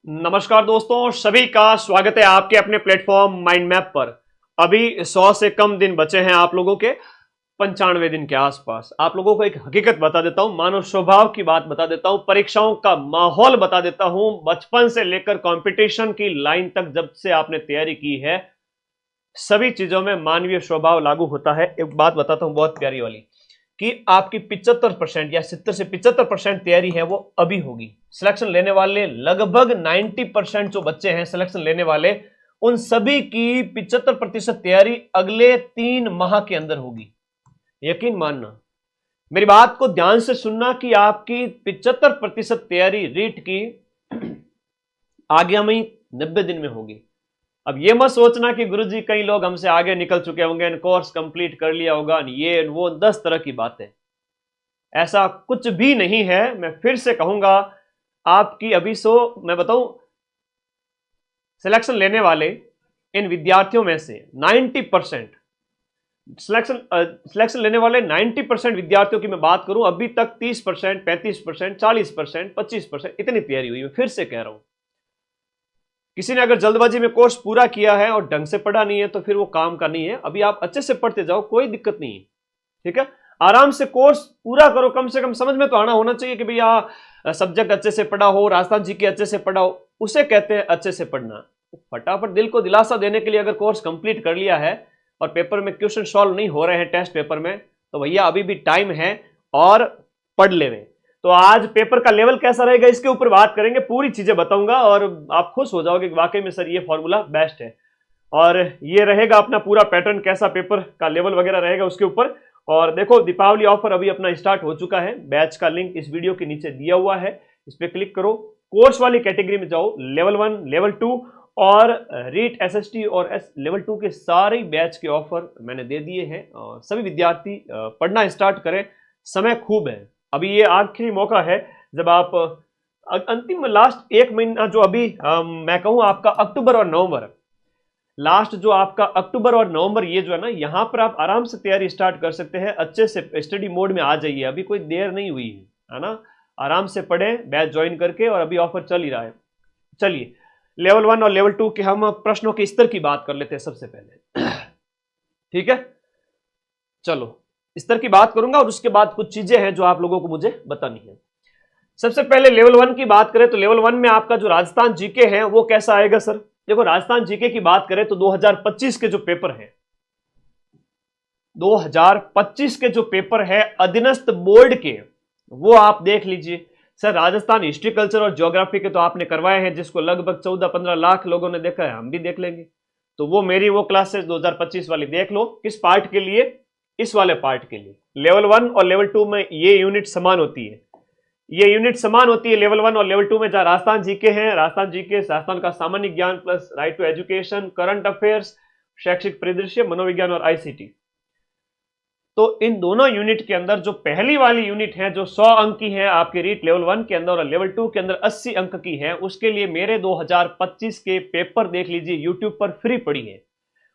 नमस्कार दोस्तों, सभी का स्वागत है आपके अपने प्लेटफॉर्म माइंड मैप पर। अभी 100 से कम दिन बचे हैं आप लोगों के, 95 दिन के आसपास। आप लोगों को एक हकीकत बता देता हूं, मानव स्वभाव की बात बता देता हूं, परीक्षाओं का माहौल बता देता हूं। बचपन से लेकर कंपटीशन की लाइन तक जब से आपने तैयारी की है, सभी चीजों में मानवीय स्वभाव लागू होता है। एक बात बताता हूं बहुत प्यारी वाली, कि आपकी 75% या 70 से 75% तैयारी है वो अभी होगी। सिलेक्शन लेने वाले लगभग 90% जो बच्चे हैं सिलेक्शन लेने वाले, उन सभी की 75% तैयारी अगले 3 माह के अंदर होगी। यकीन मानना, मेरी बात को ध्यान से सुनना कि आपकी 75% तैयारी रीट की आगामी 90 दिन में होगी। अब ये मत सोचना कि गुरुजी कई लोग हमसे आगे निकल चुके होंगे, कोर्स कंप्लीट कर लिया होगा, ये वो 10 तरह की बातें, ऐसा कुछ भी नहीं है। मैं फिर से कहूंगा, आपकी अभी मैं बताऊं, सिलेक्शन लेने वाले इन विद्यार्थियों में से 90% सिलेक्शन लेने वाले 90% विद्यार्थियों की मैं बात करूं, अभी तक 30%, 35%, 40%, 25% इतनी तैयारी हुई है। फिर से कह रहा हूं, किसी ने अगर जल्दबाजी में कोर्स पूरा किया है और ढंग से पढ़ा नहीं है तो फिर वो काम का नहीं है। अभी आप अच्छे से पढ़ते जाओ, कोई दिक्कत नहीं है, ठीक है। आराम से कोर्स पूरा करो, कम से कम समझ में तो आना होना चाहिए कि भैया सब्जेक्ट अच्छे से पढ़ा हो, राजस्थान जी के अच्छे से पढ़ा हो, उसे कहते हैं अच्छे से पढ़ना। फटाफट दिल को दिलासा देने के लिए अगर कोर्स कंप्लीट कर लिया है और पेपर में क्वेश्चन सॉल्व नहीं हो रहे हैं टेस्ट पेपर में, तो भैया अभी भी टाइम है और पढ़ ले। तो आज पेपर का लेवल कैसा रहेगा इसके ऊपर बात करेंगे, पूरी चीजें बताऊंगा और आप खुश हो जाओगे कि वाकई में सर ये फॉर्मूला बेस्ट है। और ये रहेगा अपना पूरा पैटर्न, कैसा पेपर का लेवल वगैरह रहेगा उसके ऊपर। और देखो, दीपावली ऑफर अभी अपना स्टार्ट हो चुका है। बैच का लिंक इस वीडियो के नीचे दिया हुआ है, इस पर क्लिक करो, कोर्स वाली कैटेगरी में जाओ। लेवल 1, लेवल 2 और रीट एसएसटी और लेवल 2 के सारे बैच के ऑफर मैंने दे दिए हैं। और सभी विद्यार्थी पढ़ना स्टार्ट करें, समय खूब है। अभी ये आखिरी मौका है जब आप अंतिम लास्ट 1 महीना जो अभी मैं कहूं आपका अक्टूबर और नवंबर, लास्ट जो आपका अक्टूबर और नवंबर, ये जो है ना, यहां पर आप आराम से तैयारी स्टार्ट कर सकते हैं। अच्छे से स्टडी मोड में आ जाइए, अभी कोई देर नहीं हुई है ना। आराम से पढ़ें बैच ज्वाइन करके, और अभी ऑफर चल ही रहा है। चलिए, लेवल 1 और लेवल 2 के हम प्रश्नों के स्तर की बात कर लेते हैं सबसे पहले, ठीक है। चलो, स्तर की बात करूंगा और उसके बाद कुछ चीजें हैं जो आप लोगों को मुझे बतानी है। सबसे पहले लेवल 1 की बात करें तो लेवल 1 में आपका जो राजस्थान जीके है वो कैसा आएगा सर। देखो, राजस्थान जीके की बात करें तो 2025 के जो पेपर हैं, 2025 के जो पेपर है अधीनस्थ बोर्ड के, वो आप देख लीजिए। सर, राजस्थान हिस्ट्री, कल्चर और ज्योग्राफी के तो आपने करवाए हैं, जिसको लगभग 14-15 लाख लोगों ने देखा है, हम भी देख लेंगे। तो वो मेरी वो क्लासेस 2025 वाली देख लो। किस पार्ट के लिए? इस वाले पार्ट के लिए। लेवल 1 और लेवल 2 में ये यूनिट समान होती है, ये यूनिट समान होती है लेवल 1 और लेवल 2 में। जहां राजस्थान जीके हैं, राजस्थान जीके राजस्थान का सामान्य ज्ञान plus right to education, current affairs, शैक्षिक परिदृश्य, मनोविज्ञान और आईसीटी। तो इन दोनों यूनिट के अंदर जो पहली वाली यूनिट है जो 100 अंक की है आपके रीट लेवल 1 के अंदर और लेवल 2 के अंदर 80 अंक की है, उसके लिए मेरे 2025 के पेपर देख लीजिए, यूट्यूब पर फ्री पड़ी है।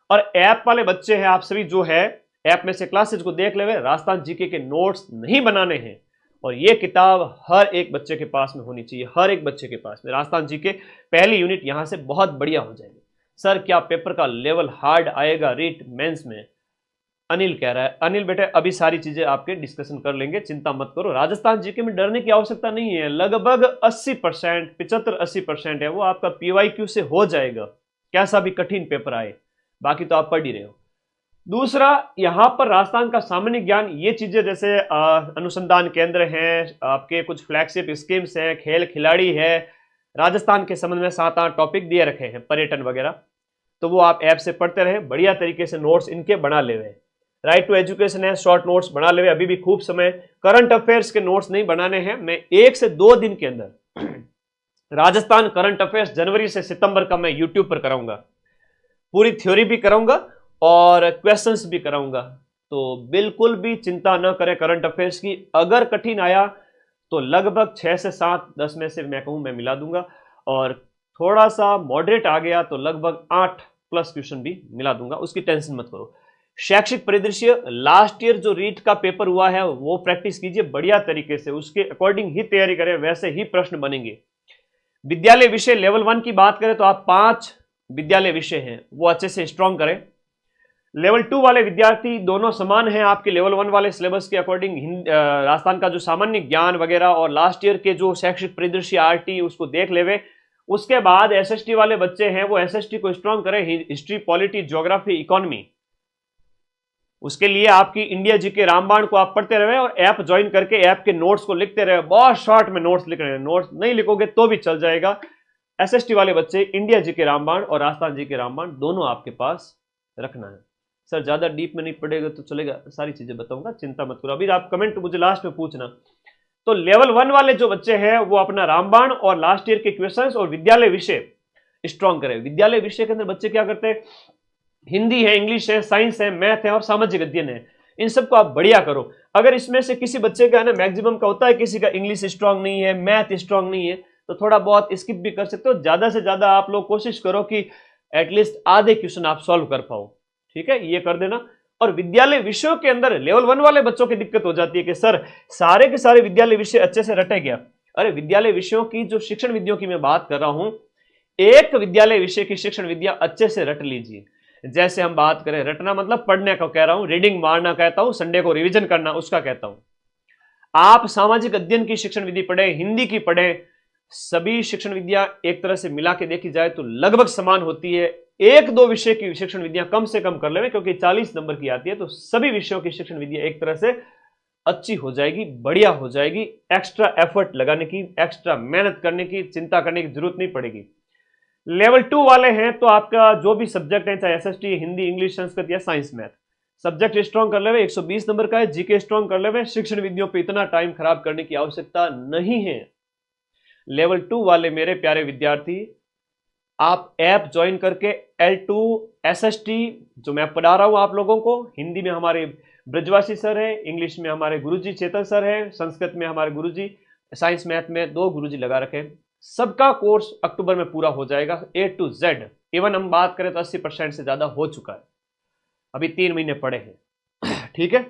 और ऐप वाले बच्चे हैं आप सभी, जो है ऐप में से क्लासेज को देख ले, राजस्थान जीके के नोट्स नहीं बनाने हैं। और ये किताब हर एक बच्चे के पास में होनी चाहिए, हर एक बच्चे के पास में। राजस्थान जीके पहली यूनिट यहां से बहुत बढ़िया हो जाएगी। सर, क्या पेपर का लेवल हार्ड आएगा रीट मेंस में? अनिल कह रहा है। अनिल बेटे, अभी सारी चीजें आपके डिस्कशन कर लेंगे, चिंता मत करो। राजस्थान जीके में डरने की आवश्यकता नहीं है। लगभग 80%, 75-80% है वो आपका पीवाईक्यू से हो जाएगा, कैसा भी कठिन पेपर आए। बाकी तो आप पढ़ ही रहे हो। दूसरा, यहां पर राजस्थान का सामान्य ज्ञान, ये चीजें जैसे अनुसंधान केंद्र हैं आपके, कुछ फ्लैगशिप स्कीम्स हैं, खेल खिलाड़ी है, राजस्थान के संबंध में 7-8 टॉपिक दिए रखे हैं, पर्यटन वगैरह। तो वो आप ऐप से पढ़ते रहे, बढ़िया तरीके से नोट्स इनके बना ले हुए। राइट टू एजुकेशन है, शॉर्ट नोट्स बना ले हुए, अभी भी खूब समय। करंट अफेयर्स के नोट्स नहीं बनाने हैं, मैं 1 से 2 दिन के अंदर राजस्थान करंट अफेयर्स जनवरी से सितंबर का मैं यूट्यूब पर कराऊंगा। पूरी थ्योरी भी कराऊंगा और क्वेश्चंस भी कराऊंगा। तो बिल्कुल भी चिंता न करें करंट अफेयर्स की। अगर कठिन आया तो लगभग 6 से 7, 10 में से मैं कहूं मैं मिला दूंगा, और थोड़ा सा मॉडरेट आ गया तो लगभग 8 प्लस क्वेश्चन भी मिला दूंगा, उसकी टेंशन मत करो। शैक्षिक परिदृश्य, लास्ट ईयर जो रीट का पेपर हुआ है वो प्रैक्टिस कीजिए बढ़िया तरीके से, उसके अकॉर्डिंग ही तैयारी करें, वैसे ही प्रश्न बनेंगे। विद्यालय विषय लेवल 1 की बात करें तो आप 5 विद्यालय विषय हैं वो अच्छे से स्ट्रॉन्ग करें। लेवल 2 वाले विद्यार्थी दोनों समान हैं आपके लेवल 1 वाले सिलेबस के अकॉर्डिंग। राजस्थान का जो सामान्य ज्ञान वगैरह और लास्ट ईयर के जो शैक्षिक परिदृश्य आरटी उसको देख लेवे। उसके बाद एसएसटी वाले बच्चे हैं वो एसएसटी को स्ट्रॉन्ग करें, हिस्ट्री, पॉलिटी, ज्योग्राफी, इकोनॉमी। उसके लिए आपकी इंडिया जीके रामबाण को आप पढ़ते रहे और ऐप ज्वाइन करके ऐप के नोट्स को लिखते रहे। बहुत शॉर्ट में नोट्स लिख रहे हैं, नोट्स नहीं लिखोगे तो भी चल जाएगा। एसएसटी वाले बच्चे इंडिया जीके रामबाण और राजस्थान जीके रामबाण दोनों आपके पास रखना है। सर ज्यादा डीप में नहीं पड़ेगा तो चलेगा, सारी चीजें बताऊंगा, चिंता मत करो। अभी आप कमेंट मुझे लास्ट में पूछना। तो लेवल 1 वाले जो बच्चे हैं वो अपना रामबाण और लास्ट ईयर के क्वेश्चंस और विद्यालय विषय स्ट्रॉन्ग करें। विद्यालय विषय के अंदर बच्चे क्या करते हैं, हिंदी है, इंग्लिश है, साइंस है, मैथ है और सामाजिक अध्ययन है, इन सबको आप बढ़िया करो। अगर इसमें से किसी बच्चे का है ना मैक्सिमम का होता है, किसी का इंग्लिश स्ट्रांग नहीं है, मैथ स्ट्रांग नहीं है, तो थोड़ा बहुत स्किप भी कर सकते हो। ज्यादा से ज्यादा आप लोग कोशिश करो कि एटलीस्ट आधे क्वेश्चन आप सॉल्व कर पाओ, ठीक है, ये कर देना। और विद्यालय विषयों के अंदर लेवल 1 वाले बच्चों की दिक्कत हो जाती है कि सर सारे के सारे विद्यालय विषय अच्छे से रटे गया। अरे विद्यालय विषयों की जो शिक्षण विधियों की मैं बात कर रहा हूं, एक विद्यालय विषय की शिक्षण विद्या अच्छे से रट लीजिए। जैसे हम बात करें, रटना मतलब पढ़ने को कह रहा हूं, रीडिंग मारना कहता हूं, संडे को रिवीजन करना उसका कहता हूं। आप सामाजिक अध्ययन की शिक्षण विधि पढ़े, हिंदी की पढ़े, सभी शिक्षण विद्या एक तरह से मिला के देखी जाए तो लगभग समान होती है। एक दो विषय की शिक्षण विधियां कम से कम कर लेवे क्योंकि 40 नंबर की आती है, तो सभी विषयों की शिक्षण विधियां एक तरह से अच्छी हो जाएगी, बढ़िया हो जाएगी। एक्स्ट्रा एफर्ट लगाने की, एक्स्ट्रा मेहनत करने की, चिंता करने की जरूरत नहीं पड़ेगी। लेवल 2 वाले हैं तो आपका जो भी सब्जेक्ट है, चाहे एसएसटी, हिंदी, इंग्लिश, संस्कृत या साइंस, मैथ, सब्जेक्ट स्ट्रॉन्ग कर लेवे। 120 नंबर का है, जीके स्ट्रॉन्ग कर लेवे। शिक्षण विधियों पे इतना टाइम खराब करने की आवश्यकता नहीं है। लेवल 2 वाले मेरे प्यारे विद्यार्थी, आप ऐप ज्वाइन करके L2 SST जो मैं पढ़ा रहा हूं आप लोगों को, हिंदी में हमारे ब्रजवासी सर है, इंग्लिश में हमारे गुरुजी चेतन सर है, संस्कृत में हमारे गुरुजी, साइंस मैथ में 2 गुरुजी लगा रखे हैं। सबका कोर्स अक्टूबर में पूरा हो जाएगा A to Z। इवन हम बात करें तो 80% से ज्यादा हो चुका है, अभी 3 महीने पड़े हैं, ठीक है।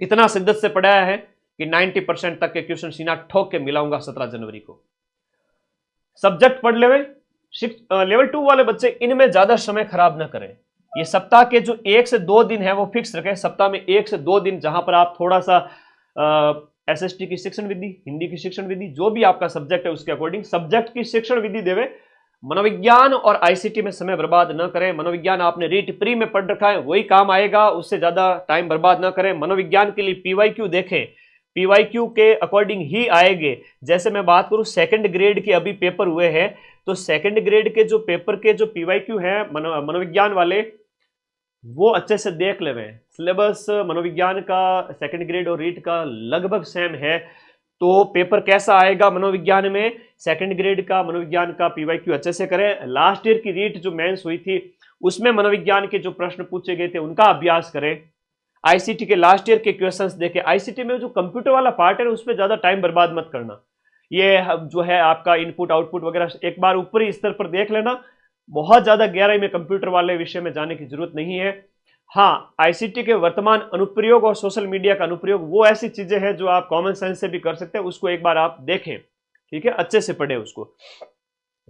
इतना शिद्दत से पढ़ाया है कि 90% तक के क्वेश्चन सीना ठोक के मिलाऊंगा 17 जनवरी को। सब्जेक्ट पढ़ लेवे। लेवल 2 वाले बच्चे इनमें ज्यादा समय खराब ना करें। ये सप्ताह के जो 1 से 2 दिन है वो फिक्स रखें। सप्ताह में 1 से 2 दिन जहां पर आप थोड़ा सा एसएसटी की शिक्षण विधि, हिंदी की शिक्षण विधि, जो भी आपका सब्जेक्ट है उसके अकॉर्डिंग सब्जेक्ट की शिक्षण विधि देवे। मनोविज्ञान और आईसीटी में समय बर्बाद न करें। मनोविज्ञान आपने रीट प्री में पढ़ रखा है, वही काम आएगा, उससे ज्यादा टाइम बर्बाद न करें। मनोविज्ञान के लिए पीवाईक्यू देखें, पीवाईक्यू के अकॉर्डिंग ही आएंगे। जैसे मैं बात करूं सेकंड ग्रेड के अभी पेपर हुए हैं, तो सेकंड ग्रेड के जो पेपर के जो पीवाईक्यू है मनोविज्ञान वाले, वो अच्छे से देख लेवे। सिलेबस मनोविज्ञान का सेकंड ग्रेड और रीट का लगभग सेम है, तो पेपर कैसा आएगा मनोविज्ञान में, सेकंड ग्रेड का मनोविज्ञान का पीवाईक्यू अच्छे से करें। लास्ट ईयर की रीट जो मेंस हुई थी उसमें मनोविज्ञान के जो प्रश्न पूछे गए थे उनका अभ्यास करें। आईसीटी के लास्ट ईयर के क्वेश्चंस देखें। आईसीटी में जो कंप्यूटर वाला पार्ट है उस पर ज्यादा टाइम बर्बाद मत करना। ये जो है आपका इनपुट आउटपुट वगैरह एक बार ऊपरी स्तर पर देख लेना, बहुत ज्यादा गहराई में कंप्यूटर वाले विषय में जाने की जरूरत नहीं है। हाँ, आईसीटी के वर्तमान अनुप्रयोग और सोशल मीडिया का अनुप्रयोग वो ऐसी चीजें हैं जो आप कॉमन सेंस से भी कर सकते हैं, उसको एक बार आप देखें, ठीक है, अच्छे से पढ़े उसको।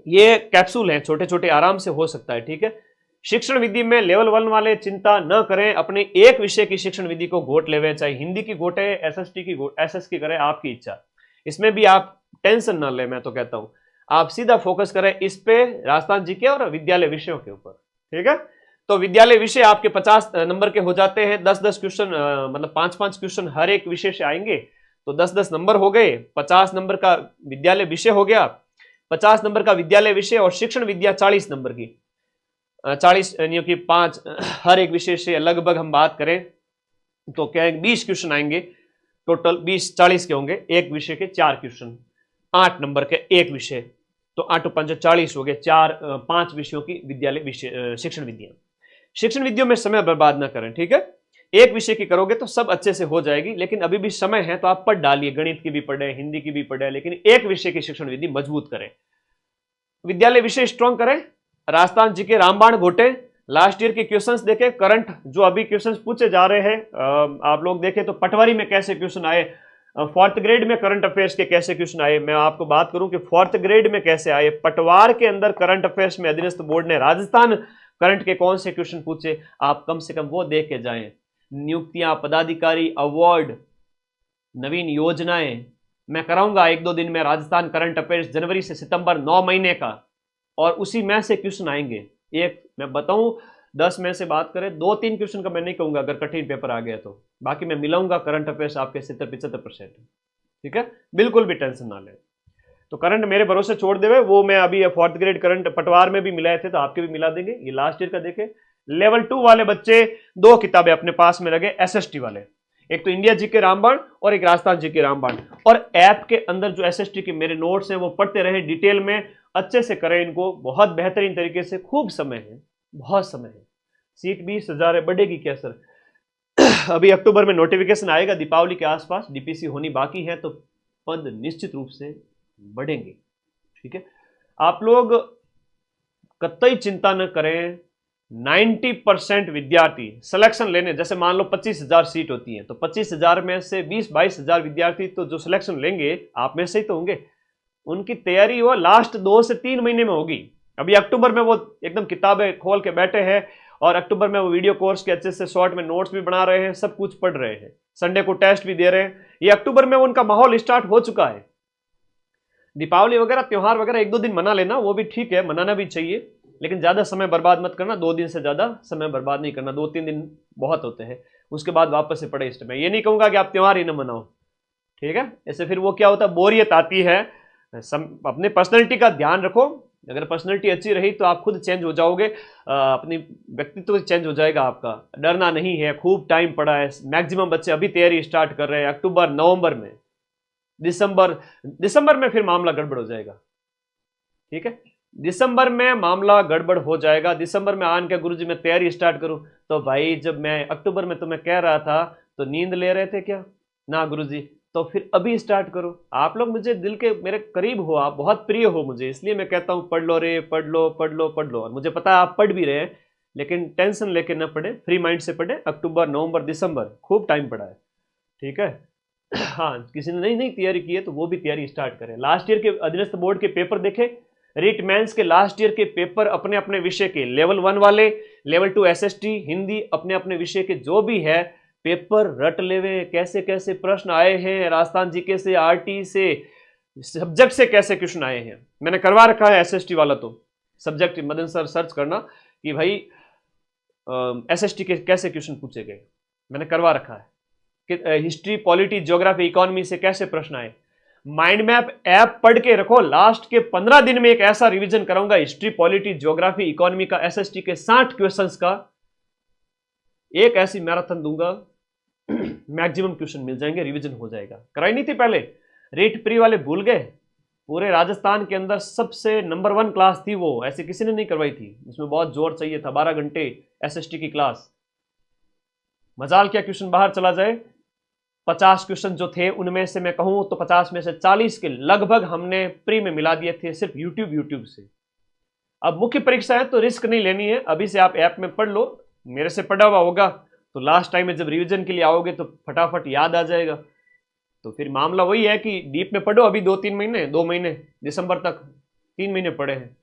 ये कैप्सूल है, छोटे छोटे आराम से हो सकता है, ठीक है। शिक्षण विधि में लेवल 1 वाले चिंता न करें, अपने एक विषय की शिक्षण विधि को घोट लेवे, चाहे हिंदी की घोटे, एसएसटी की एसएस की करें, आपकी इच्छा। इसमें भी आप टेंशन ना ले, मैं तो कहता हूं आप सीधा फोकस करें इस पे, राजस्थान जी के और विद्यालय विषयों के ऊपर, ठीक है। तो विद्यालय विषय आपके 50 नंबर के हो जाते हैं। 10-10 क्वेश्चन, मतलब 5-5 क्वेश्चन हर एक विषय से आएंगे, तो 10-10 नंबर हो गए। 50 नंबर का विद्यालय विषय हो गया, 50 नंबर का विद्यालय विषय और शिक्षण विद्या 40 नंबर की, 40 यानी कि 5 हर एक विषय से लगभग हम बात करें तो क्या 20 क्वेश्चन आएंगे टोटल, 20-40 के होंगे। एक विषय के 4 क्वेश्चन, 8 नंबर के एक विषय, तो 8-5 40 हो गए। 5 विषयों की विद्यालय विषय शिक्षण विधियां। शिक्षण विधियों में समय बर्बाद ना करें, ठीक है। एक विषय की करोगे तो सब अच्छे से हो जाएगी, लेकिन अभी भी समय है तो आप पढ़ डालिए, गणित की भी पढ़े, हिंदी की भी पढ़े, लेकिन एक विषय की शिक्षण विधि मजबूत करें। विद्यालय विषय स्ट्रॉन्ग करें, राजस्थान जी के रामबाण घोटे, लास्ट ईयर के क्वेश्चंस देखें, करंट जो अभी क्वेश्चंस पूछे जा रहे हैं, आप लोग देखें तो पटवारी में कैसे क्वेश्चन आए, फोर्थ ग्रेड में करंट अफेयर्स के कैसे क्वेश्चन आए, मैं आपको बात करूं कि फोर्थ ग्रेड में कैसे आए। पटवार के अंदर करंट अफेयर्स में अधीनस्थ बोर्ड ने राजस्थान करंट के कौन से क्वेश्चन पूछे, आप कम से कम वो देख के जाएं। नियुक्तियां, पदाधिकारी, अवार्ड, नवीन योजनाएं, मैं कराऊंगा 1-2 दिन में राजस्थान करंट अफेयर्स जनवरी से सितंबर 9 महीने का, और उसी में से क्वेश्चन आएंगे। एक मैं बताऊं 10 में से बात करें 2-3 क्वेश्चन का मैं नहीं कहूंगा अगर कठिन पेपर आ गया तो, बाकी मैं मिलाऊंगा करंट अफेयर्स आपके 70-75%। ठीक है, बिल्कुल भी टेंशन ना ले। तो करंट मेरे भरोसे छोड़ देवे, वो मैं अभी फोर्थ ग्रेड करंट पटवार में भी मिलाए थे तो आपके भी मिला देंगे। ये लास्ट ईयर का देखे, लेवल 2 वाले बच्चे 2 किताबें अपने पास में लगे एसएसटी वाले, एक तो इंडिया जीके रामबाण और एक राजस्थान जीके रामबाण, और ऐप के अंदर जो एसएसटी के मेरे नोट्स हैं वो पढ़ते रहे डिटेल में, अच्छे से करें इनको, बहुत बेहतरीन तरीके से। खूब समय है, बहुत समय है, सीट 20,000 है, बढ़ेगी क्या सर? अभी अक्टूबर में नोटिफिकेशन आएगा, दीपावली के आसपास डीपीसी होनी बाकी है, तो पद निश्चित रूप से बढ़ेंगे। ठीक है, आप लोग कतई चिंता न करें। 90% विद्यार्थी सिलेक्शन लेने, जैसे मान लो 25,000 सीट होती है, तो 25,000 में से 20-22,000 विद्यार्थी तो जो सिलेक्शन लेंगे आप में से ही तो होंगे। उनकी तैयारी वो लास्ट 2 से 3 महीने में होगी। अभी अक्टूबर में वो एकदम किताबें खोल के बैठे हैं, और अक्टूबर में वो वीडियो कोर्स के अच्छे से शॉर्ट में नोट्स भी बना रहे हैं, सब कुछ पढ़ रहे हैं, संडे को टेस्ट भी दे रहे हैं। ये अक्टूबर में उनका माहौल स्टार्ट हो चुका है। दीपावली वगैरह त्योहार वगैरह 1-2 दिन मना लेना, वो भी ठीक है, मनाना भी चाहिए, लेकिन ज्यादा समय बर्बाद मत करना। 2 दिन से ज्यादा समय बर्बाद नहीं करना, 2-3 दिन बहुत होते हैं, उसके बाद वापस से पढ़े। मैं ये नहीं कहूंगा कि आप त्योहार ही ना मनाओ, ठीक है, ऐसे फिर वो क्या होता है, बोरियत आती है। अपने पर्सनैलिटी का ध्यान रखो, अगर पर्सनैलिटी अच्छी रही तो आप खुद चेंज हो जाओगे, अपनी व्यक्तित्व चेंज हो जाएगा आपका। डरना नहीं है, खूब टाइम पड़ा है, मैक्सिमम बच्चे अभी तैयारी स्टार्ट कर रहे हैं। अक्टूबर, नवंबर में, दिसंबर में फिर मामला गड़बड़ हो जाएगा। ठीक है, दिसंबर में मामला गड़बड़ हो जाएगा। दिसंबर में आन के गुरुजी मैं तैयारी स्टार्ट करूं, तो भाई जब मैं अक्टूबर में तुम्हें कह रहा था तो नींद ले रहे थे क्या? ना गुरुजी, तो फिर अभी स्टार्ट करो। आप लोग मुझे दिल के मेरे करीब हो, आप बहुत प्रिय हो मुझे, इसलिए मैं कहता हूं पढ़ लो रे, पढ़ लो पढ़ लो पढ़ लो। और मुझे पता है आप पढ़ भी रहे हैं, लेकिन टेंशन लेके ना पढ़े, फ्री माइंड से पढ़े। अक्टूबर, नवंबर, दिसंबर खूब टाइम पड़ा है। ठीक है, हाँ, किसी ने नहीं तैयारी की है तो वो भी तैयारी स्टार्ट करें। लास्ट ईयर के अधीनस्थ बोर्ड के पेपर देखे, रिट मेंस के लास्ट ईयर के पेपर अपने अपने विषय के, लेवल 1 वाले, लेवल 2 एसएसटी, हिंदी, अपने अपने विषय के जो भी है पेपर रट लेवे। कैसे कैसे प्रश्न आए हैं राजस्थान जीके से, आरटी से, सब्जेक्ट से कैसे क्वेश्चन आए हैं, मैंने करवा रखा है एसएसटी वाला। तो सब्जेक्ट मदन सर सर्च करना कि भाई एसएसटी के कैसे क्वेश्चन पूछे गए, मैंने करवा रखा है कि हिस्ट्री, पॉलिटी, ज्योग्राफी, इकोनॉमी से कैसे प्रश्न आए। माइंड मैप ऐप पढ़ के रखो, लास्ट के 15 दिन में एक ऐसा रिवीजन कराऊंगा हिस्ट्री, पॉलिटी, ज्योग्राफी, इकोनॉमी का, एसएसटी के 60 क्वेश्चंस का एक ऐसी मैराथन दूंगा, मैक्सिमम क्वेश्चन मिल जाएंगे, रिवीजन हो जाएगा। कराई नहीं थी पहले, रेट प्री वाले भूल गए। पूरे राजस्थान के अंदर सबसे नंबर 1 क्लास थी वो, ऐसे किसी ने नहीं करवाई थी, उसमें बहुत जोर चाहिए था। 12 घंटे एसएसटी की क्लास, मजाल क्या क्वेश्चन बाहर चला जाए। 50 क्वेश्चन जो थे उनमें से मैं कहूं तो 50 में से 40 के लगभग हमने प्री में मिला दिए थे, सिर्फ यूट्यूब से। अब मुख्य परीक्षा है तो रिस्क नहीं लेनी है, अभी से आप ऐप में पढ़ लो, मेरे से पढ़ा हुआ होगा तो लास्ट टाइम में जब रिवीजन के लिए आओगे तो फटाफट याद आ जाएगा। तो फिर मामला वही है कि डीप में पढ़ो। अभी 2-3 महीने, 2 महीने, दिसंबर तक 3 महीने पढ़े हैं,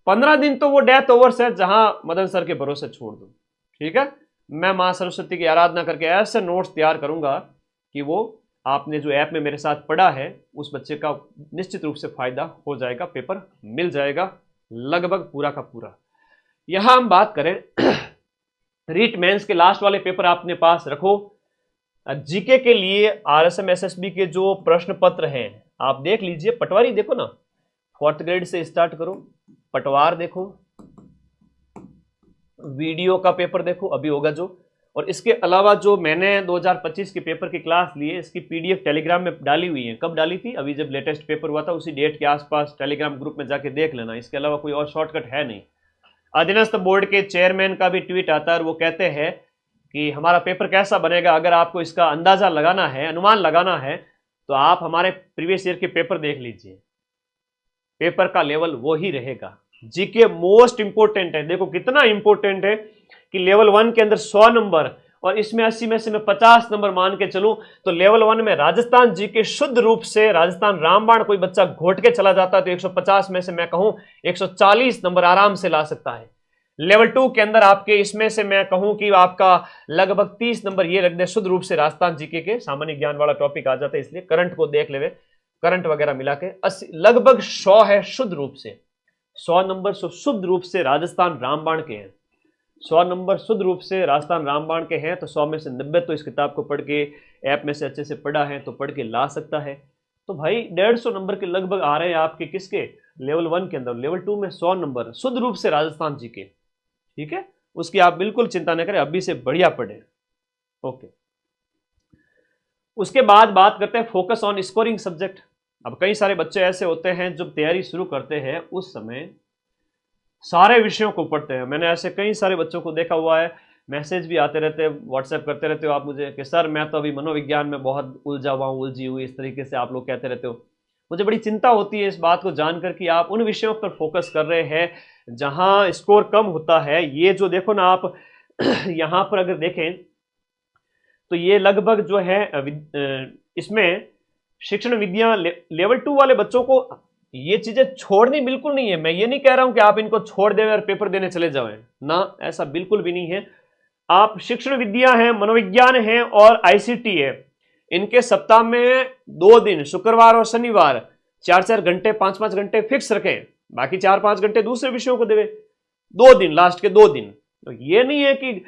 15 दिन तो वो डेथ ओवर्स है जहां मदन सर के भरोसे छोड़ दो। ठीक है, मैं मां सरस्वती की आराधना करके ऐसे नोट्स तैयार करूंगा कि वो आपने जो ऐप में मेरे साथ पढ़ा है उस बच्चे का निश्चित रूप से फायदा हो जाएगा, पेपर मिल जाएगा लगभग पूरा का पूरा। यहां हम बात करें रीट मेंस के लास्ट वाले पेपर अपने पास रखो। जीके के लिए आरएसएम एसएसबी के जो प्रश्न पत्र हैं आप देख लीजिए। पटवारी देखो ना, 4th ग्रेड से स्टार्ट करो, पटवार देखो, वीडियो का पेपर देखो अभी होगा जो, और इसके अलावा जो मैंने 2025 के पेपर की क्लास ली है इसकी पीडीएफ टेलीग्राम में डाली हुई है। कब डाली थी? अभी जब लेटेस्ट पेपर हुआ था उसी डेट के आसपास टेलीग्राम ग्रुप में जाके देख लेना, इसके अलावा कोई और शॉर्टकट है नहीं। अधीनस्थ बोर्ड के चेयरमैन का भी ट्वीट आता है और वो कहते हैं कि हमारा पेपर कैसा बनेगा, अगर आपको इसका अंदाजा लगाना है, अनुमान लगाना है, तो आप हमारे प्रीवियस ईयर के पेपर देख लीजिए, पेपर का लेवल वो ही रहेगा। जीके मोस्ट इंपोर्टेंट है, देखो कितना इंपोर्टेंट है कि लेवल 1 के अंदर 100 नंबर और इसमें 80 में से मैं 50 नंबर मान के चलूं तो लेवल 1 में राजस्थान जी के शुद्ध रूप से राजस्थान रामबाण कोई बच्चा घोट के चला जाता है तो 150 में से मैं कहूं 140 नंबर आराम से ला सकता है। लेवल 2 के अंदर आपके इसमें से मैं कहूं कि आपका लगभग 30 नंबर ये रख दे, शुद्ध रूप से राजस्थान जीके के सामान्य ज्ञान वाला टॉपिक आ जाता है, इसलिए करंट को देख ले, करंट वगैरह मिला के 80 लगभग 100 है शुद्ध रूप से, 100 नंबर शुद्ध रूप से राजस्थान रामबाण के हैं, 100 नंबर शुद्ध रूप से राजस्थान रामबाण के हैं। तो 100 में से 90 तो इस किताब को पढ़ के ऐप में से अच्छे से पढ़ा है तो पढ़ के ला सकता है। तो भाई 150 नंबर के लगभग आ रहे हैं आपके किसके, लेवल 1 के अंदर। लेवल 2 में 100 नंबर शुद्ध रूप से राजस्थान जी के, ठीक है, उसकी आप बिल्कुल चिंता न करें, अभी से बढ़िया पढ़े। ओके, उसके बाद बात करते हैं फोकस ऑन स्कोरिंग सब्जेक्ट। अब कई सारे बच्चे ऐसे होते हैं जब तैयारी शुरू करते हैं उस समय सारे विषयों को पढ़ते हैं। मैंने ऐसे कई सारे बच्चों को देखा हुआ है, मैसेज भी आते रहते हैं, व्हाट्सएप करते रहते हो आप मुझे कि सर मैं तो अभी मनोविज्ञान में बहुत उलझा हुआ हूँ, उलझी हुई, इस तरीके से आप लोग कहते रहते हो। मुझे बड़ी चिंता होती है इस बात को जानकर कि आप उन विषयों पर फोकस कर रहे हैं जहां स्कोर कम होता है। ये जो देखो ना आप यहां पर अगर देखें तो ये लगभग जो है इसमें शिक्षण विद्या लेवल 2 वाले बच्चों को ये चीजें छोड़नी बिल्कुल नहीं है। मैं ये नहीं कह रहा हूं कि आप इनको छोड़ दें और पेपर देने चले जाएं ना, ऐसा बिल्कुल भी नहीं है। आप शिक्षण विद्या है, मनोविज्ञान है और आईसीटी है, इनके सप्ताह में 2 दिन शुक्रवार और शनिवार 4-4 घंटे 5-5 घंटे फिक्स रखें, बाकी 4-5 घंटे दूसरे विषयों को देवे, 2 दिन लास्ट के 2 दिन। तो ये नहीं है कि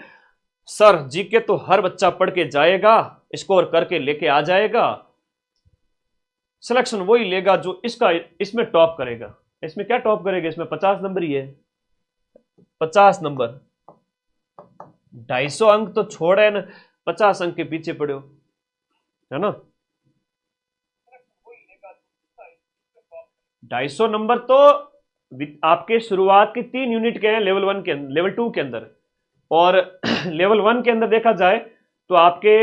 सर जीके तो हर बच्चा पढ़ के जाएगा, स्कोर करके लेके आ जाएगा, सिलेक्शन वही लेगा जो इसमें टॉप करेगा। इसमें क्या टॉप करेगा, इसमें 50 नंबर ही है, 50 नंबर, 250 अंक तो छोड़े न, 50 अंक के पीछे पड़े हो, है ना। 250 नंबर तो आपके शुरुआत की 3 यूनिट के हैं लेवल 1 के, लेवल 2 के अंदर, और लेवल 1 के अंदर देखा जाए तो आपके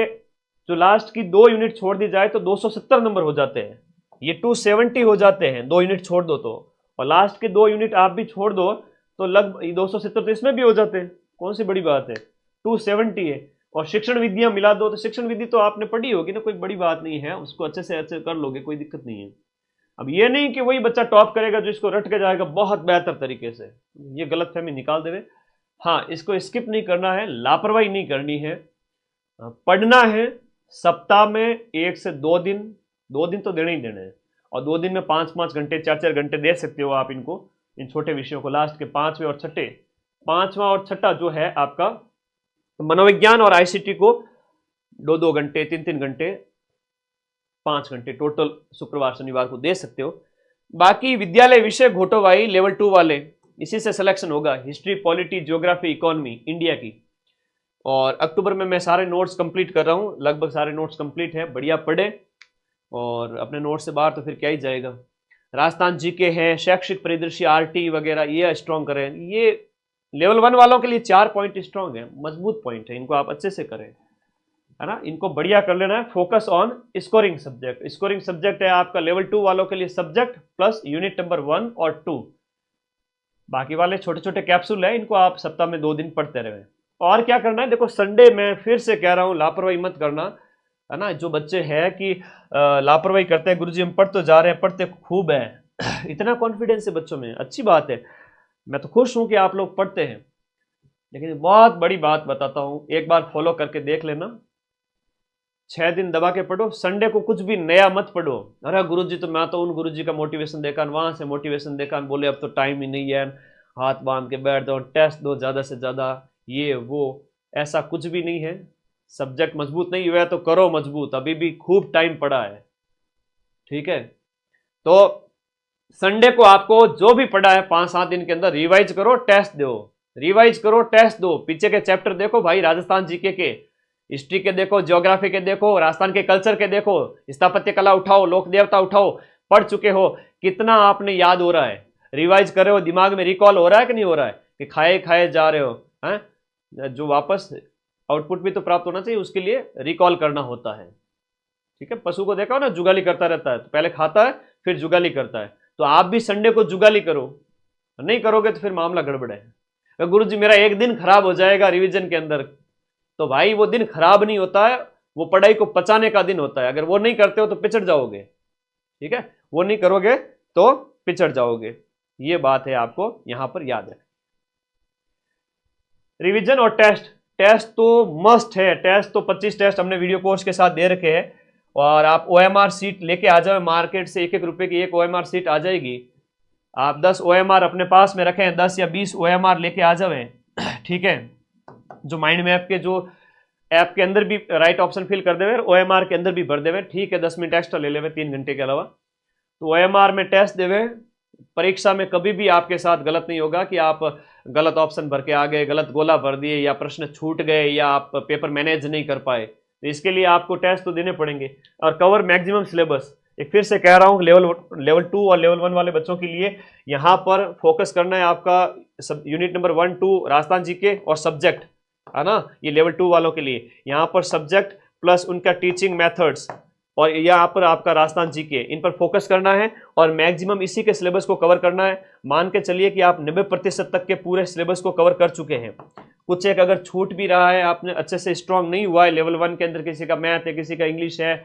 जो लास्ट की 2 यूनिट छोड़ दी जाए तो 270 नंबर हो जाते हैं, ये 270 हो जाते हैं, 2 यूनिट छोड़ दो तो, और लास्ट के 2 यूनिट आप भी छोड़ दो तो लगभग 270 तो इसमें भी हो जाते हैं, कौन सी बड़ी बात है, 270 है। और शिक्षण विद्या मिला दो तो शिक्षण विधि तो आपने पढ़ी होगी ना, कोई बड़ी बात नहीं है, उसको अच्छे से अच्छे कर लोगे, कोई दिक्कत नहीं है। अब ये नहीं कि वही बच्चा टॉप करेगा जो इसको रट के जाएगा बहुत बेहतर तरीके से, ये गलतफहमी निकाल देवे। हाँ, इसको स्किप नहीं करना है, लापरवाही नहीं करनी है, पढ़ना है। सप्ताह में 1 से 2 दिन, 2 दिन तो देने ही देने हैं, और 2 दिन में 5-5 घंटे 4-4 घंटे दे सकते हो आप इनको, इन छोटे विषयों को। लास्ट के 5वें और 6ठे, 5वां और 6ठा जो है आपका मनोविज्ञान और आईसीटी को 2-2 घंटे 3-3 घंटे 5 घंटे टोटल शुक्रवार शनिवार को दे सकते हो। बाकी विद्यालय विषय घोटो भाई लेवल 2 वाले, इसी से सिलेक्शन होगा, history, polity, geography, economy India की। और अक्टूबर में मैं सारे नोट्स कंप्लीट कर रहा हूँ, लगभग सारे नोट्स कंप्लीट हैं, बढ़िया पढ़े, और अपने नोट्स से बाहर तो फिर क्या ही जाएगा। राजस्थान जीके है, शैक्षिक परिदृश्य, आरटी वगैरह ये स्ट्रॉन्ग करें। ये लेवल 1 वालों के लिए 4 पॉइंट स्ट्रॉन्ग है, मजबूत पॉइंट है, इनको आप अच्छे से करें, है ना, इनको बढ़िया कर लेना है। Focus on scoring subject, scoring subject है आपका लेवल 2 वालों के लिए सब्जेक्ट प्लस यूनिट नंबर 1 और 2, बाकी वाले छोटे छोटे कैप्सूल है, इनको आप सप्ताह में 2 दिन पढ़ते रहे। और क्या करना है, देखो संडे में फिर से कह रहा हूं लापरवाही मत करना, है ना। जो बच्चे हैं कि लापरवाही करते हैं, गुरुजी हम पढ़ तो जा रहे हैं, पढ़ते खूब है इतना कॉन्फिडेंस है बच्चों में, अच्छी बात है, मैं तो खुश हूं कि आप लोग पढ़ते हैं। लेकिन बहुत बड़ी बात बताता हूं, एक बार फॉलो करके देख लेना, 6 दिन दबा के पढ़ो, संडे को कुछ भी नया मत पढ़ो। अरे गुरुजी तो मैं तो उन गुरुजी का मोटिवेशन देखा, वहां से मोटिवेशन देखा, बोले अब तो टाइम ही नहीं है, हाथ बांध के बैठ दो, टेस्ट दो ज्यादा से ज्यादा, ये वो, ऐसा कुछ भी नहीं है। सब्जेक्ट मजबूत नहीं हुआ तो करो मजबूत, अभी भी खूब टाइम पड़ा है, ठीक है। तो संडे को आपको जो भी पढ़ा है 5-7 दिन के अंदर रिवाइज करो, टेस्ट दो, रिवाइज करो, टेस्ट दो, पीछे के चैप्टर देखो भाई, राजस्थान जीके के, हिस्ट्री के देखो, ज्योग्राफी के देखो, राजस्थान के कल्चर के देखो, स्थापत्य कला उठाओ, लोक देवता उठाओ, पढ़ चुके हो, कितना आपने याद हो रहा है, रिवाइज कर रहे हो, दिमाग में रिकॉल हो रहा है कि नहीं हो रहा है, कि खाए खाए जा रहे हो, हैं, जो वापस आउटपुट भी तो प्राप्त होना चाहिए, उसके लिए रिकॉल करना होता है, ठीक है। पशु को देखा हो ना, जुगाली करता रहता है, तो पहले खाता है फिर जुगाली करता है, तो आप भी संडे को जुगाली करो, नहीं करोगे तो फिर मामला गड़बड़ है। गुरुजी मेरा एक दिन खराब हो जाएगा रिवीजन के अंदर, तो भाई वो दिन खराब नहीं होता है, वो पढ़ाई को पचाने का दिन होता है। अगर वो नहीं करते हो तो पिछड़ जाओगे, ठीक है, वो नहीं करोगे तो पिछड़ जाओगे। ये बात है, आपको यहां पर याद है। रिवीजन और टेस्ट, टेस्ट तो मस्ट है। टेस्ट तो 25 टेस्ट हमने वीडियो कोर्स के साथ दे रखे हैं, और आप OMR सीट लेके आ जाओ, मार्केट से 1-1 रुपए की एक OMR सीट आ जाएगी। आप 10 OMR अपने पास में रखें, 10 या 20 OMR लेके आ जाए, ठीक है, जो माइंड मैप के जो ऐप के अंदर भी राइट ऑप्शन फिल कर देवे, OMR के अंदर भी भर देवे, ठीक है, 10 मिनट एक्स्ट्रा ले लेवे 3 घंटे के अलावा, तो OMR में टेस्ट देवे। परीक्षा में कभी भी आपके साथ गलत नहीं होगा कि आप गलत ऑप्शन भर के आ गए, गलत गोला भर दिए, या प्रश्न छूट गए, या आप पेपर मैनेज नहीं कर पाए, तो इसके लिए आपको टेस्ट तो देने पड़ेंगे। और कवर मैक्सिमम सिलेबस, एक फिर से कह रहा हूँ, लेवल 2 और लेवल 1 वाले बच्चों के लिए यहाँ पर फोकस करना है आपका सब यूनिट नंबर 1, 2 राजस्थान जीके और सब्जेक्ट, है ना। ये लेवल 2 वालों के लिए यहाँ पर सब्जेक्ट प्लस उनका टीचिंग मेथड्स, और यहाँ पर आपका राजस्थान जीके, इन पर फोकस करना है और मैक्सिमम इसी के सिलेबस को कवर करना है। मान के चलिए कि आप 90% तक के पूरे सिलेबस को कवर कर चुके हैं। कुछ एक अगर छूट भी रहा है, आपने अच्छे से स्ट्रांग नहीं हुआ है लेवल 1 के अंदर, किसी का मैथ है, किसी का इंग्लिश है,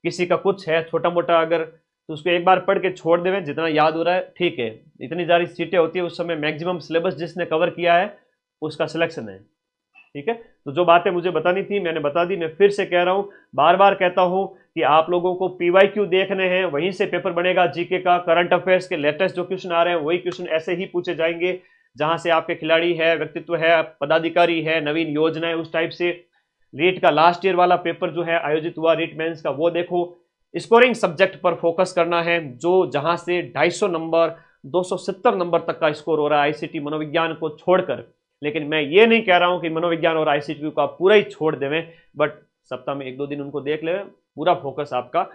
किसी का कुछ है छोटा मोटा, अगर तो उसको एक बार पढ़ के छोड़ देवें, जितना याद हो रहा है ठीक है। इतनी सारी सीटें होती है, उस समय मैक्सिमम सिलेबस जिसने कवर किया है उसका सिलेक्शन है, ठीक है। तो जो बातें मुझे बतानी थी मैंने बता दी। मैं फिर से कह रहा हूँ, बार बार कहता हूँ कि आप लोगों को PYQ देखने हैं, वहीं से पेपर बनेगा जीके का। करंट अफेयर्स के लेटेस्ट जो क्वेश्चन आ रहे हैं वही क्वेश्चन ऐसे ही पूछे जाएंगे, जहां से आपके खिलाड़ी है, व्यक्तित्व है, पदाधिकारी है, नवीन योजनाएं, उस टाइप से। रीट का लास्ट ईयर वाला पेपर जो है आयोजित हुआ रीट मेंस का, वो देखो। स्कोरिंग सब्जेक्ट पर फोकस करना है, जो जहां से 250 नंबर 270 नंबर तक का स्कोर हो रहा है ICT मनोविज्ञान को छोड़कर। लेकिन मैं ये नहीं कह रहा हूं कि मनोविज्ञान और ICT को आप पूरा ही छोड़ देवें, बट सप्ताह में 1-2 दिन उनको देख ले। पूरा फोकस आपका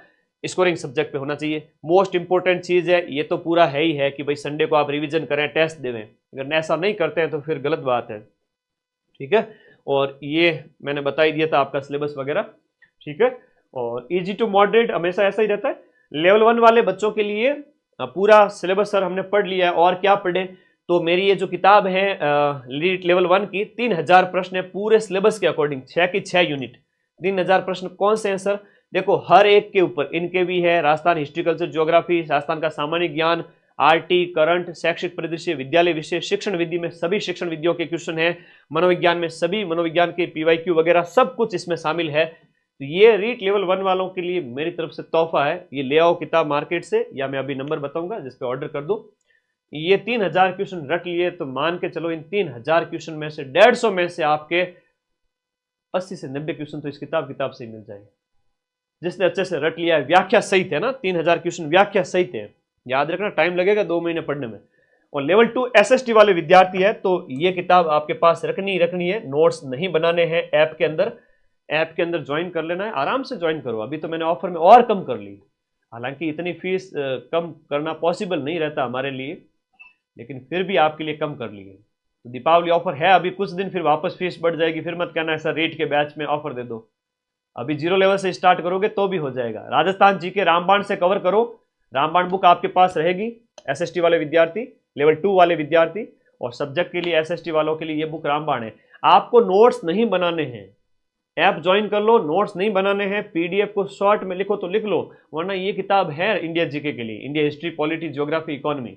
स्कोरिंग सब्जेक्ट पे होना चाहिए। मोस्ट इंपॉर्टेंट चीज है, ये तो पूरा है ही है कि भाई संडे को आप रिवीजन करें, टेस्ट देवें। अगर ऐसा नहीं करते हैं तो फिर गलत बात है, ठीक है। और ये मैंने बता ही दिया था आपका सिलेबस वगैरह, ठीक है। और इजी टू मॉडरेट हमेशा ऐसा ही रहता है। लेवल 1 वाले बच्चों के लिए पूरा सिलेबस सर हमने पढ़ लिया है, और क्या पढ़े, तो मेरी ये जो किताब है लीड लेवल 1 की 3000 प्रश्न है पूरे सिलेबस के अकॉर्डिंग, 6 की 6 यूनिट। 3000 प्रश्न कौन से हैं सर? देखो हर एक के ऊपर, इनके भी है, Rajasthan history culture geography, Rajasthan का सामान्य ज्ञान, RT, करंट, शैक्षिक परिदृश्य, विद्यालय विषय, शिक्षण विधि में सभी शिक्षण विधियों के क्वेश्चन है, मनोविज्ञान में सभी मनोविज्ञान के PYQ वगैरह सब कुछ इसमें शामिल है। तो ये रीट लेवल 1 वालों के लिए मेरी तरफ से तोहफा है। ये ले आओ किताब मार्केट से, या मैं अभी नंबर बताऊंगा जिस पे ऑर्डर कर दो। ये 3000 क्वेश्चन रट लिए तो मान के चलो इन 3000 क्वेश्चन में से 150 में से आपके 80 से 90 क्वेश्चन तो इस किताब से ही मिल जाएंगे, जिसने अच्छे से रट लिया है। व्याख्या सहित है ना, 3000 क्वेश्चन व्याख्या सहित है। याद रखना, टाइम लगेगा 2 महीने पढ़ने में। और लेवल 2 SST वाले विद्यार्थी है तो ये किताब आपके पास रखनी है। नोट्स नहीं बनाने हैं, ऐप के अंदर ज्वाइन कर लेना है, आराम से ज्वाइन करो। अभी तो मैंने ऑफर में और कम कर ली, हालांकि इतनी फीस कम करना पॉसिबल नहीं रहता हमारे लिए, लेकिन फिर भी आपके लिए कम कर लिए। तो दीपावली ऑफर है अभी कुछ दिन, फिर वापस फीस बढ़ जाएगी। फिर मत कहना ऐसा रेट के बैच में ऑफर दे दो। अभी 0 लेवल से स्टार्ट करोगे तो भी हो जाएगा। राजस्थान जीके रामबाण से कवर करो, रामबाण बुक आपके पास रहेगी। SST वाले विद्यार्थी, लेवल 2 वाले विद्यार्थी, और सब्जेक्ट के लिए SST वालों के लिए ये बुक रामबाण है। आपको नोट्स नहीं बनाने हैं, ऐप ज्वाइन कर लो। नोट्स नहीं बनाने हैं, PDF को शॉर्ट में लिखो तो लिख लो, वरना ये किताब है इंडिया जीके के लिए, India history, polity, geography, economy,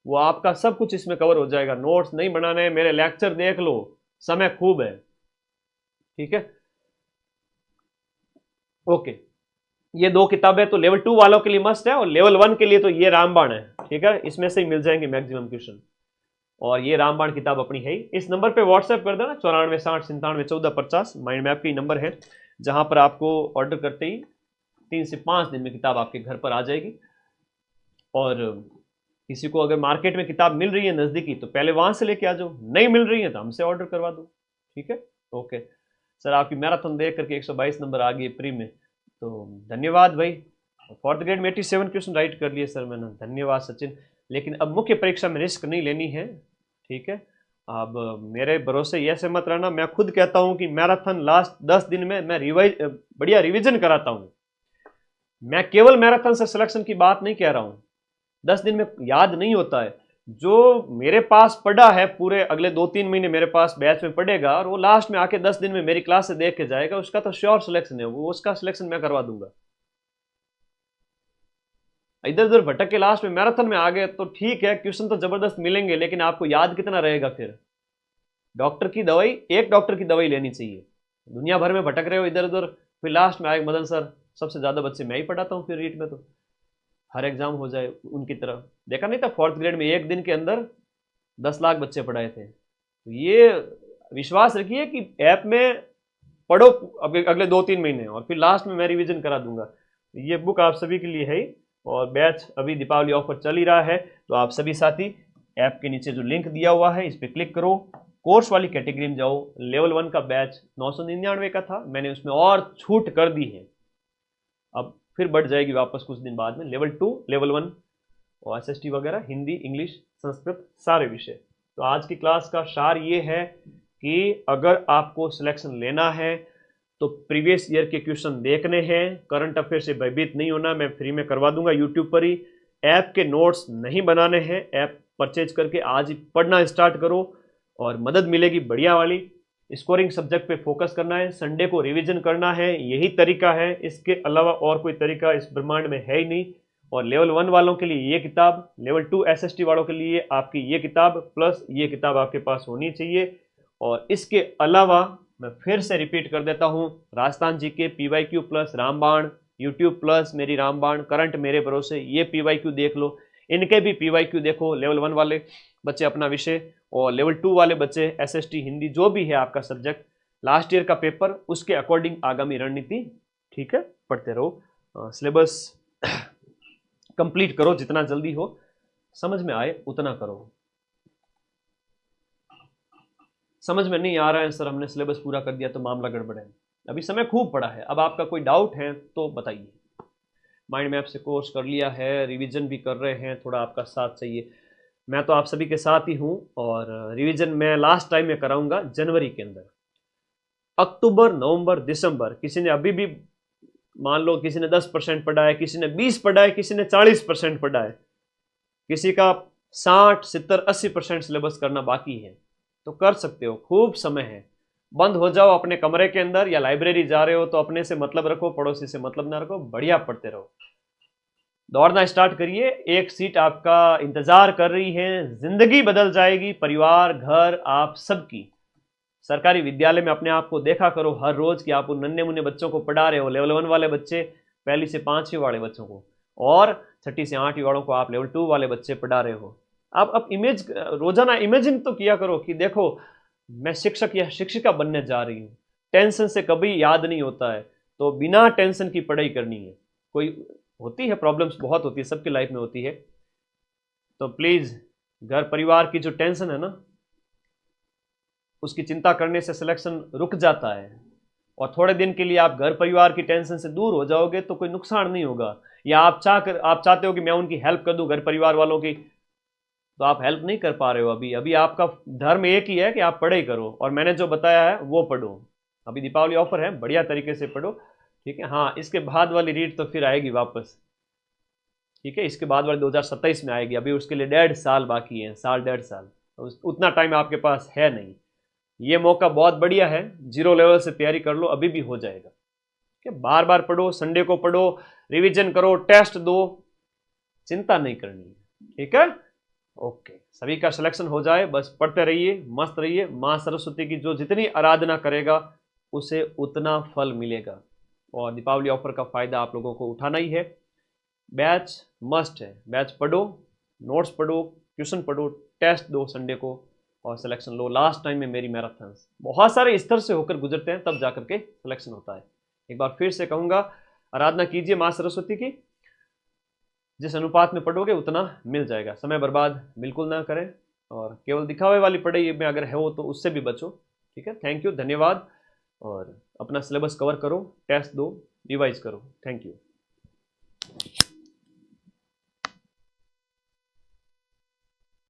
वो आपका सब कुछ इसमें कवर हो जाएगा। नोट्स नहीं बनाने हैं, मेरे लेक्चर देख लो, समय खूब है, ठीक है। ओके, ये 2 किताबें तो लेवल 2 वालों के लिए मस्ट है, और लेवल 1 के लिए तो ये रामबाण है, ठीक है। इसमें से ही मिल जाएंगे मैक्सिमम क्वेश्चन, और ये रामबाण किताब अपनी है ही। इस नंबर पे व्हाट्सएप कर देना, 94 60 97 14 50 माइंड मैप की नंबर है, जहां पर आपको ऑर्डर करते ही 3 से 5 दिन में किताब आपके घर पर आ जाएगी। और किसी को अगर मार्केट में किताब मिल रही है नज़दीकी तो पहले वहां से लेके आ जाओ, नहीं मिल रही है तो हमसे ऑर्डर करवा दो, ठीक है। ओके सर, आपकी मैराथन देख करके 122 नंबर आ गई प्री में, तो धन्यवाद भाई। फोर्थ ग्रेड में 87 क्वेश्चन राइट कर लिए सर मैंने, धन्यवाद सचिन। लेकिन अब मुख्य परीक्षा में रिस्क नहीं लेनी है, ठीक है। अब मेरे भरोसे ये से मत रहना, मैं खुद कहता हूं कि मैराथन लास्ट 10 दिन में मैं बढ़िया रिवीजन कराता हूं। मैं केवल मैराथन से सिलेक्शन की बात नहीं कह रहा हूं, 10 दिन में याद नहीं होता है, जो मेरे पास पढ़ा है पूरे अगले 2-3 महीने मेरे पास बैच में पढ़ेगा और वो लास्ट में आके 10 दिन में मेरी क्लास से देख के जाएगा, उसका तो श्योर सिलेक्शन है, वो उसका सिलेक्शन मैं करवा दूंगा। इधर उधर भटक के लास्ट में मैराथन में आ गए तो ठीक है, क्वेश्चन तो जबरदस्त मिलेंगे, लेकिन आपको याद कितना रहेगा फिर? डॉक्टर की दवाई, एक डॉक्टर की दवाई लेनी चाहिए, दुनिया भर में भटक रहे हो इधर उधर, फिर लास्ट में आए मदन सर सबसे ज्यादा बच्चे मैं ही पढ़ाता हूँ, फिर रीट में तो हर एग्जाम हो जाए उनकी तरह। देखा नहीं था 4th ग्रेड में एक दिन के अंदर 10 लाख बच्चे पढ़ाए थे। तो ये विश्वास रखिए कि ऐप में पढ़ो अगले 2-3 महीने और फिर लास्ट में मैं रिवीजन करा दूंगा। ये बुक आप सभी के लिए है और बैच अभी दीपावली ऑफर चल ही रहा है, तो आप सभी साथी ऐप के नीचे जो लिंक दिया हुआ है इस पर क्लिक करो, कोर्स वाली कैटेगरी में जाओ। लेवल 1 का बैच 999 का था, मैंने उसमें और छूट कर दी है, अब फिर बढ़ जाएगी वापस कुछ दिन बाद में। लेवल 2, लेवल 1 और SST वगैरह, हिंदी, इंग्लिश, संस्कृत, सारे विषय। तो आज की क्लास का सार ये है कि अगर आपको सिलेक्शन लेना है तो प्रीवियस ईयर के क्वेश्चन देखने हैं, करंट अफेयर से भयभीत नहीं होना, मैं फ्री में करवा दूंगा यूट्यूब पर ही। ऐप के नोट्स नहीं बनाने हैं, ऐप परचेज करके आज ही पढ़ना स्टार्ट करो और मदद मिलेगी बढ़िया वाली। स्कोरिंग सब्जेक्ट पे फोकस करना है, संडे को रिवीजन करना है, यही तरीका है, इसके अलावा और कोई तरीका इस ब्रह्मांड में है ही नहीं। और लेवल 1 वालों के लिए ये किताब, लेवल 2 SST वालों के लिए आपकी ये किताब प्लस ये किताब आपके पास होनी चाहिए। और इसके अलावा मैं फिर से रिपीट कर देता हूँ, राजस्थान जी के PYQ प्लस रामबाण, यूट्यूब प्लस मेरी रामबाण, करंट मेरे भरोसे, ये PYQ देख लो, इनके भी PYQ देखो, लेवल 1 वाले बच्चे अपना विषय और लेवल 2 वाले बच्चे SST हिंदी, जो भी है आपका सब्जेक्ट, लास्ट ईयर का पेपर उसके अकॉर्डिंग आगामी रणनीति, ठीक है, पढ़ते रहो। सिलेबस कंप्लीट करो, जितना जल्दी हो, समझ में आए उतना करो। समझ में नहीं आ रहा है सर हमने सिलेबस पूरा कर दिया तो मामला गड़बड़ है, अभी समय खूब पड़ा है, अब आपका कोई डाउट है तो बताइए। माइंड मैप से कोर्स कर लिया है, रिवीजन भी कर रहे हैं, थोड़ा आपका साथ चाहिए, मैं तो आप सभी के साथ ही हूँ। और रिवीजन मैं लास्ट टाइम में कराऊंगा जनवरी के अंदर। अक्टूबर, नवंबर, दिसंबर, किसी ने अभी भी मान लो किसी ने 10% पढ़ा है, किसी ने 20 पढ़ा है, किसी ने 40% पढ़ा है, किसी का 60, 70, 80% सिलेबस करना बाकी है, तो कर सकते हो, खूब समय है। बंद हो जाओ अपने कमरे के अंदर, या लाइब्रेरी जा रहे हो तो अपने से मतलब रखो, पड़ोसी से मतलब ना रखो, बढ़िया पढ़ते रहो, दौड़ना स्टार्ट करिए, एक सीट आपका इंतजार कर रही है, जिंदगी बदल जाएगी, परिवार, घर, आप सबकी। सरकारी विद्यालय में अपने आप को देखा करो हर रोज कि आप उन नन्हे मुन्ने बच्चों को पढ़ा रहे हो, लेवल 1 वाले बच्चे, 1 से 5वीं वाले बच्चों को, और 6ठी से 8वीं वालों को आप लेवल 2 वाले बच्चे पढ़ा रहे हो। आप अब इमेज रोजाना इमेजिन तो किया करो कि देखो मैं शिक्षक या शिक्षिका बनने जा रही हूँ। टेंशन से कभी याद नहीं होता है, तो बिना टेंशन की पढ़ाई करनी है। कोई होती है प्रॉब्लम्स, बहुत होती है, सबकी लाइफ में होती है, तो प्लीज घर परिवार की जो टेंशन है ना, उसकी चिंता करने से सिलेक्शन रुक जाता है। और थोड़े दिन के लिए आप घर परिवार की टेंशन से दूर हो जाओगे तो कोई नुकसान नहीं होगा। या आप चाहते हो कि मैं उनकी हेल्प कर दूं घर परिवार वालों की, तो आप हेल्प नहीं कर पा रहे हो। अभी आपका धर्म एक ही है कि आप पढ़ाई करो, और मैंने जो बताया है वो पढ़ो। अभी दीपावली ऑफर है, बढ़िया तरीके से पढ़ो, ठीक है। हाँ, इसके बाद वाली रीड तो फिर आएगी वापस, ठीक है, इसके बाद वाली 2027 में आएगी, अभी उसके लिए 1.5 साल बाकी है, साल 1.5 साल, तो उतना टाइम आपके पास है नहीं। ये मौका बहुत बढ़िया है, 0 लेवल से तैयारी कर लो, अभी भी हो जाएगा, ठीक है। बार बार पढ़ो, संडे को पढ़ो, रिवीजन करो, टेस्ट दो, चिंता नहीं करनी है, ठीक है। ओके, सभी का सिलेक्शन हो जाए, बस पढ़ते रहिए, मस्त रहिए। माँ सरस्वती की जो जितनी आराधना करेगा उसे उतना फल मिलेगा, और दीपावली ऑफर का फायदा आप लोगों को उठाना ही है। बैच मस्ट है, बैच पढ़ो, नोट्स पढ़ो, ट्यूशन पढ़ो, टेस्ट दो संडे को, और सिलेक्शन लो। लास्ट टाइम में मेरी मैराथन्स बहुत सारे स्तर से होकर गुजरते हैं, तब जाकर के सिलेक्शन होता है। एक बार फिर से कहूँगा, आराधना कीजिए माँ सरस्वती की, जिस अनुपात में पढ़ोगे उतना मिल जाएगा। समय बर्बाद बिल्कुल ना करें, और केवल दिखावे वाली पढ़ाई में अगर है हो तो उससे भी बचो, ठीक है। थैंक यू, धन्यवाद, और अपना सिलेबस कवर करो, टेस्ट दो, रिवाइज करो। Thank you.